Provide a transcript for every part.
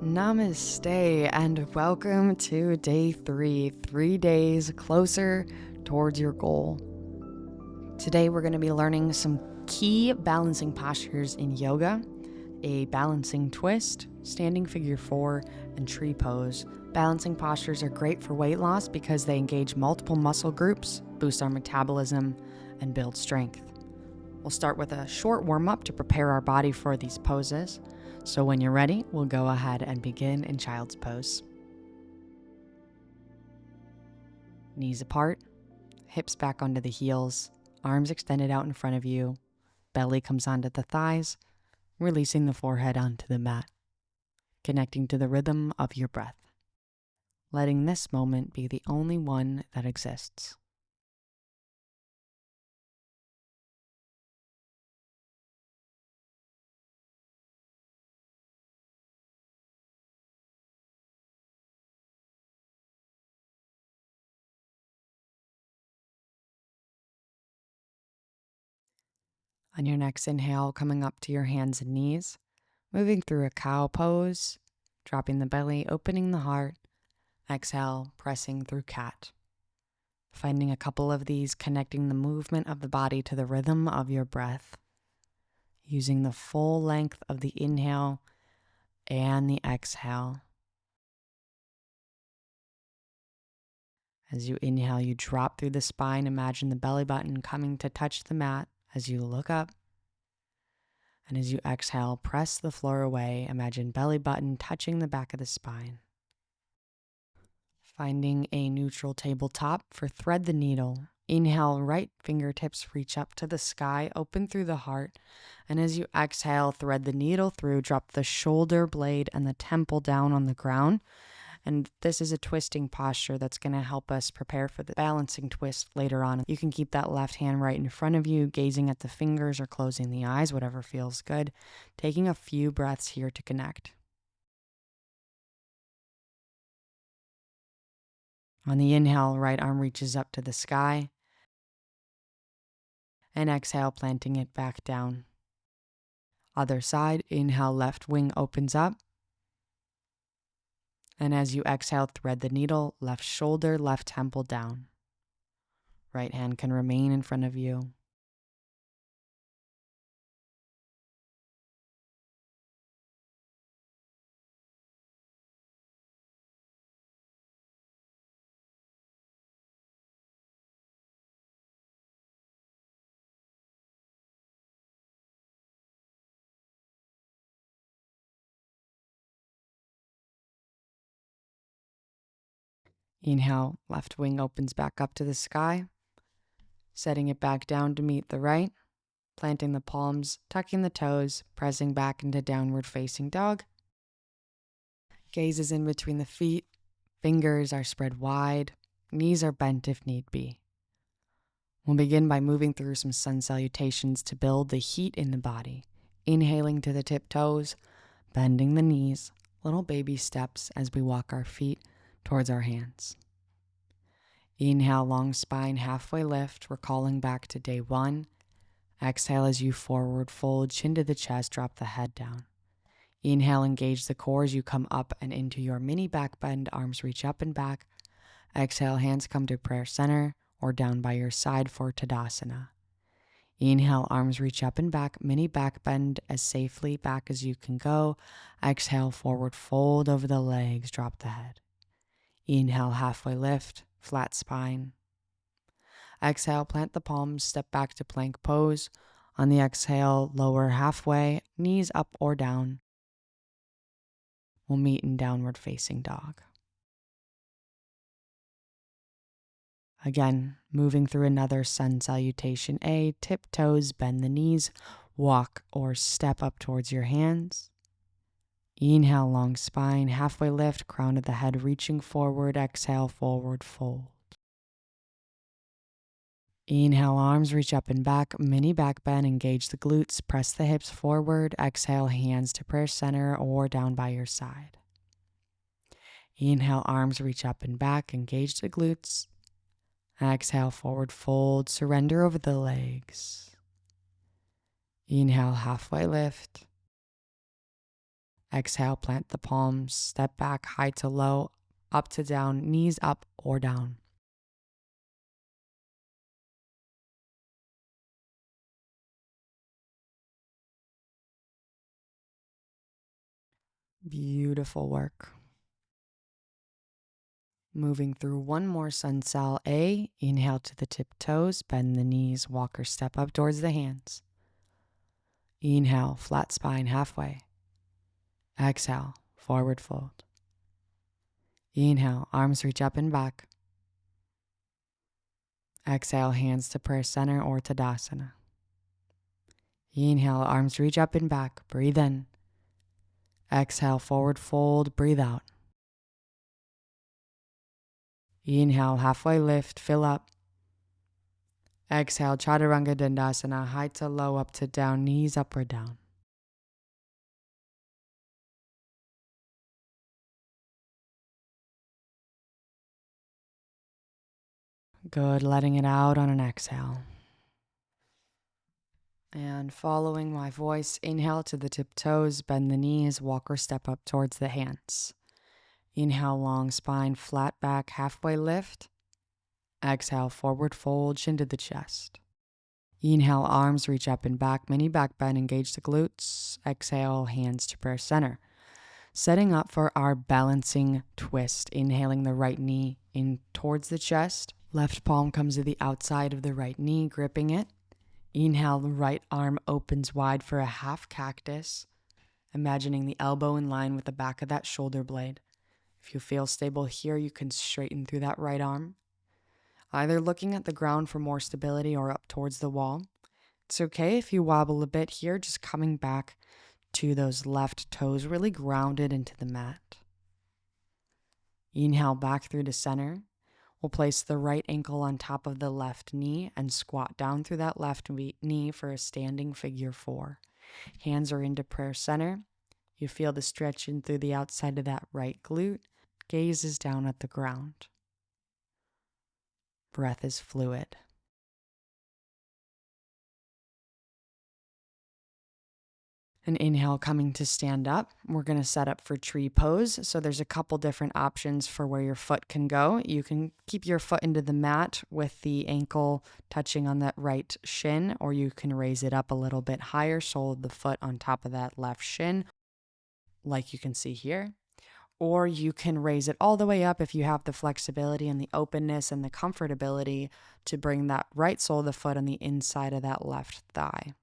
Namaste and welcome to day 3 days closer towards your goal. Today we're going to be learning some key balancing postures in yoga, a balancing twist, standing figure 4, and tree pose. Balancing postures are great for weight loss because they engage multiple muscle groups, boost our metabolism, and build strength. We'll start with a short warm-up to prepare our body for these poses. So when you're ready, we'll go ahead and begin in child's pose. Knees apart, hips back onto the heels, arms extended out in front of you, belly comes onto the thighs, releasing the forehead onto the mat, connecting to the rhythm of your breath, letting this moment be the only one that exists. On your next inhale, coming up to your hands and knees, moving through a cow pose, dropping the belly, opening the heart. Exhale, pressing through cat. Finding a couple of these, connecting the movement of the body to the rhythm of your breath, using the full length of the inhale and the exhale. As you inhale, you drop through the spine. Imagine the belly button coming to touch the mat as you look up. And as you exhale, press the floor away. Imagine belly button touching the back of the spine. Finding a neutral tabletop for thread the needle. Inhale, right fingertips reach up to the sky, open through the heart. And as you exhale, thread the needle through, drop the shoulder blade and the temple down on the ground. And this is a twisting posture that's going to help us prepare for the balancing twist later on. You can keep that left hand right in front of you, gazing at the fingers or closing the eyes, whatever feels good. Taking a few breaths here to connect. On the inhale, right arm reaches up to the sky. And exhale, planting it back down. Other side, inhale, left wing opens up. And as you exhale, thread the needle, left shoulder, left temple down. Right hand can remain in front of you. Inhale, left wing opens back up to the sky, setting it back down to meet the right, planting the palms, tucking the toes, pressing back into downward facing dog. Gaze is in between the feet, fingers are spread wide, knees are bent if need be. We'll begin by moving through some sun salutations to build the heat in the body. Inhaling to the tiptoes, bending the knees, little baby steps as we walk our feet towards our hands. Inhale, long spine, halfway lift, recalling back to day 1. Exhale as you forward fold, chin to the chest, drop the head down. Inhale, engage the core as you come up and into your mini back bend, arms reach up and back. Exhale, hands come to prayer center or down by your side for Tadasana. Inhale, arms reach up and back, mini back bend as safely back as you can go. Exhale, forward fold over the legs, drop the head. Inhale, halfway lift, flat spine. Exhale, plant the palms, step back to plank pose. On the exhale, lower halfway, knees up or down. We'll meet in downward facing dog. Again, moving through another sun salutation A, tiptoes, bend the knees, walk or step up towards your hands. Inhale, long spine, halfway lift, crown of the head reaching forward, exhale, forward fold. Inhale, arms reach up and back, mini back bend, engage the glutes, press the hips forward, exhale, hands to prayer center or down by your side. Inhale, arms reach up and back, engage the glutes. Exhale, forward fold, surrender over the legs. Inhale, halfway lift. Exhale, plant the palms, step back, high to low, up to down, knees up or down. Beautiful work. Moving through one more Sun Sal A. Inhale to the tiptoes, bend the knees, walk or step up towards the hands. Inhale, flat spine halfway. Exhale, forward fold. Inhale, arms reach up and back. Exhale, hands to prayer center or Tadasana. Inhale, arms reach up and back. Breathe in. Exhale, forward fold. Breathe out. Inhale, halfway lift, fill up. Exhale, Chaturanga Dandasana, high to low, up to down, knees up or down. Good, letting it out on an exhale. And following my voice, inhale to the tiptoes, bend the knees, walk or step up towards the hands. Inhale, long spine, flat back, halfway lift. Exhale, forward fold, chin to the chest. Inhale, arms reach up and back, mini back bend, engage the glutes. Exhale, hands to prayer center. Setting up for our balancing twist. Inhaling the right knee in towards the chest. Left palm comes to the outside of the right knee, gripping it. Inhale, the right arm opens wide for a half cactus, imagining the elbow in line with the back of that shoulder blade. If you feel stable here, you can straighten through that right arm, either looking at the ground for more stability or up towards the wall. It's okay if you wobble a bit here, just coming back to those left toes, really grounded into the mat. Inhale back through to center. We'll place the right ankle on top of the left knee and squat down through that left knee for a standing figure 4. Hands are into prayer center. You feel the stretch in through the outside of that right glute. Gaze is down at the ground. Breath is fluid. An inhale coming to stand up. We're going to set up for tree pose. So there's a couple different options for where your foot can go. You can keep your foot into the mat with the ankle touching on that right shin, or you can raise it up a little bit higher, sole of the foot on top of that left shin, like you can see here. Or you can raise it all the way up if you have the flexibility and the openness and the comfortability to bring that right sole of the foot on the inside of that left thigh.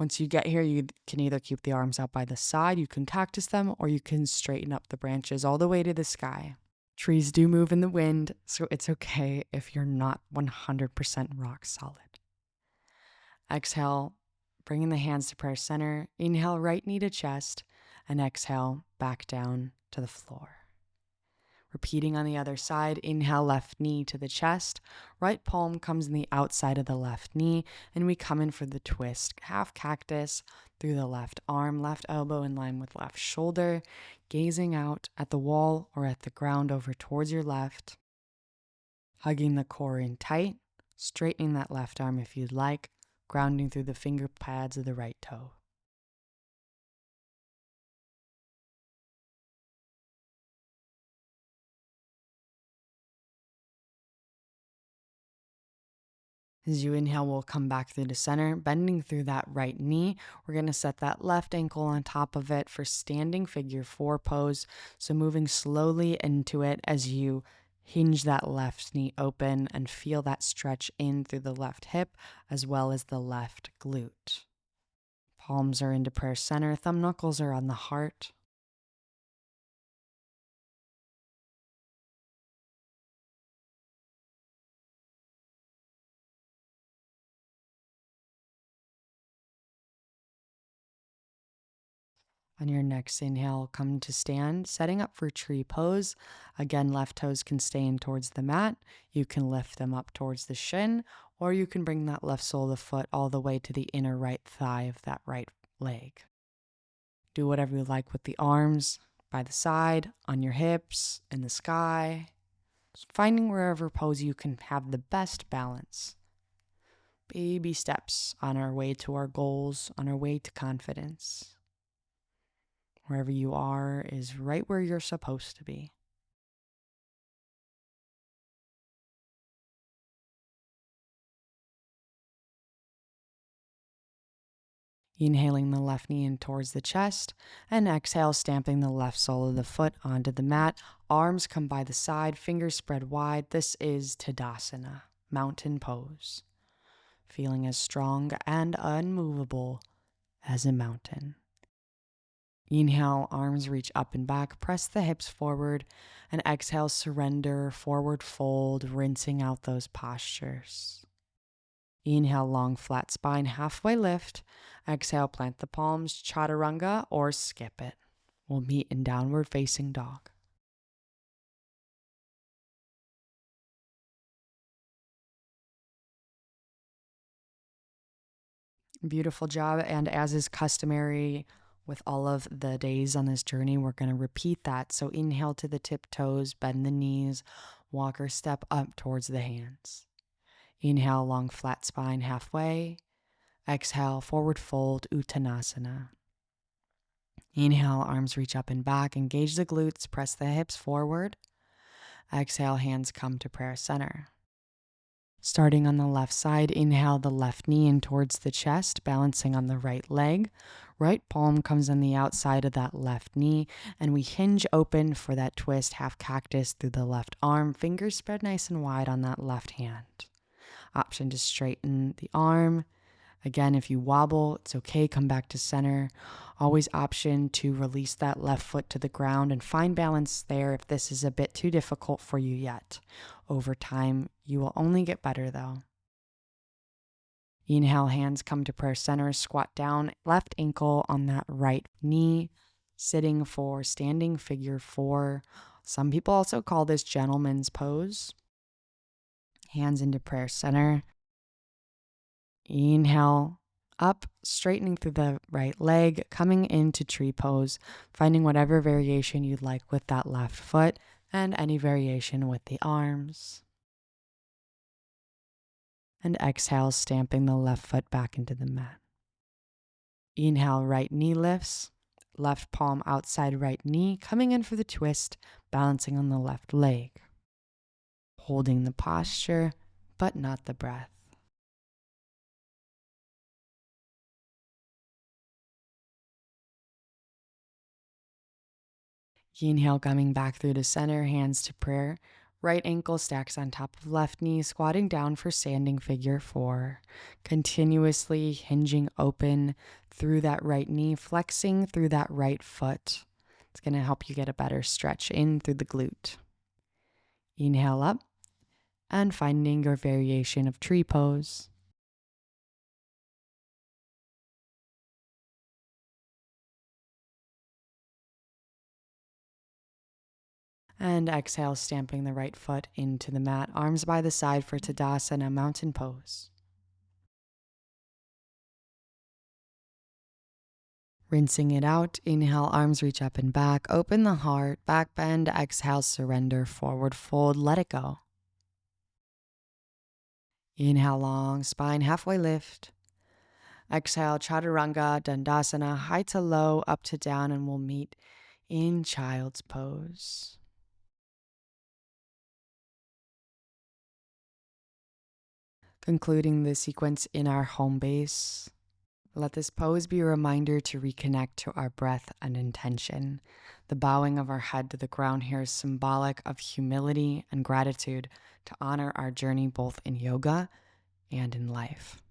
Once you get here, you can either keep the arms out by the side, you can cactus them, or you can straighten up the branches all the way to the sky. Trees do move in the wind, so it's okay if you're not 100% rock solid. Exhale, bringing the hands to prayer center. Inhale, right knee to chest, and exhale, back down to the floor. Repeating on the other side, inhale, left knee to the chest, right palm comes in the outside of the left knee, and we come in for the twist. Half cactus through the left arm, left elbow in line with left shoulder, gazing out at the wall or at the ground over towards your left, hugging the core in tight, straightening that left arm if you'd like, grounding through the finger pads of the right toe. As you inhale, we'll come back through the center, bending through that right knee. We're going to set that left ankle on top of it for standing figure 4 pose. So moving slowly into it as you hinge that left knee open and feel that stretch in through the left hip as well as the left glute. Palms are into prayer center, thumb knuckles are on the heart. On your next inhale, come to stand, setting up for tree pose. Again, left toes can stay in towards the mat. You can lift them up towards the shin, or you can bring that left sole of the foot all the way to the inner right thigh of that right leg. Do whatever you like with the arms, by the side, on your hips, in the sky. Just finding wherever pose you can have the best balance. Baby steps on our way to our goals, on our way to confidence. Wherever you are is right where you're supposed to be. Inhaling the left knee in towards the chest, and exhale, stamping the left sole of the foot onto the mat. Arms come by the side, fingers spread wide. This is Tadasana, mountain pose. Feeling as strong and unmovable as a mountain. Inhale, arms reach up and back, press the hips forward, and exhale, surrender, forward fold, rinsing out those postures. Inhale, long flat spine, halfway lift. Exhale, plant the palms, chaturanga, or skip it. We'll meet in downward facing dog. Beautiful job. And as is customary with all of the days on this journey, we're going to repeat that. So inhale to the tiptoes, bend the knees, walk or step up towards the hands. Inhale, long flat spine halfway. Exhale, forward fold, Uttanasana. Inhale, arms reach up and back, engage the glutes, press the hips forward. Exhale, hands come to prayer center. Starting on the left side, inhale the left knee in towards the chest, balancing on the right leg. Right palm comes on the outside of that left knee, and we hinge open for that twist, half cactus through the left arm, fingers spread nice and wide on that left hand. Option to straighten the arm. Again, if you wobble, it's okay, come back to center. Always option to release that left foot to the ground and find balance there if this is a bit too difficult for you yet. Over time, you will only get better though. Inhale, hands come to prayer center, squat down, left ankle on that right knee, sitting for standing figure 4. Some people also call this gentleman's pose. Hands into prayer center. Inhale, up, straightening through the right leg, coming into tree pose, finding whatever variation you'd like with that left foot and any variation with the arms. And exhale, stamping the left foot back into the mat. Inhale, right knee lifts, left palm outside right knee, coming in for the twist, balancing on the left leg. Holding the posture, but not the breath. Inhale, coming back through to center, hands to prayer. Right ankle stacks on top of left knee, squatting down for standing figure 4. Continuously hinging open through that right knee, flexing through that right foot. It's going to help you get a better stretch in through the glute. Inhale up and finding your variation of tree pose. And exhale, stamping the right foot into the mat, arms by the side for Tadasana, mountain pose. Rinsing it out, inhale, arms reach up and back, open the heart, back bend, exhale, surrender, forward fold, let it go. Inhale, long spine, halfway lift. Exhale, chaturanga, dandasana, high to low, up to down, and we'll meet in child's pose. Concluding the sequence in our home base. Let this pose be a reminder to reconnect to our breath and intention. The bowing of our head to the ground here is symbolic of humility and gratitude to honor our journey both in yoga and in life.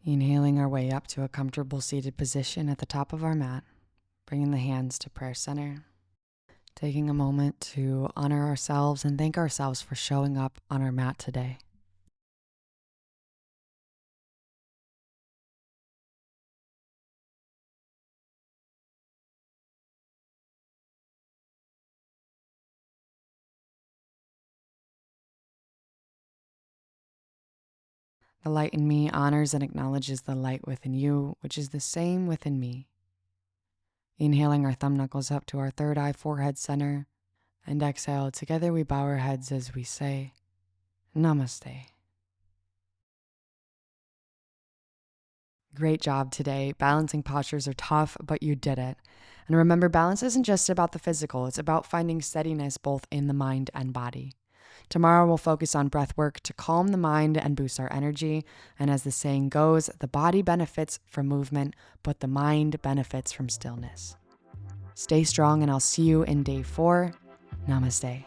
Inhaling our way up to a comfortable seated position at the top of our mat, bringing the hands to prayer center. Taking a moment to honor ourselves and thank ourselves for showing up on our mat today. The light in me honors and acknowledges the light within you, which is the same within me. Inhaling our thumb knuckles up to our third eye forehead center. And exhale. Together we bow our heads as we say, Namaste. Great job today. Balancing postures are tough, but you did it. And remember, balance isn't just about the physical. It's about finding steadiness both in the mind and body. Tomorrow we'll focus on breath work to calm the mind and boost our energy. And as the saying goes, the body benefits from movement, but the mind benefits from stillness. Stay strong, and I'll see you in day 4. Namaste.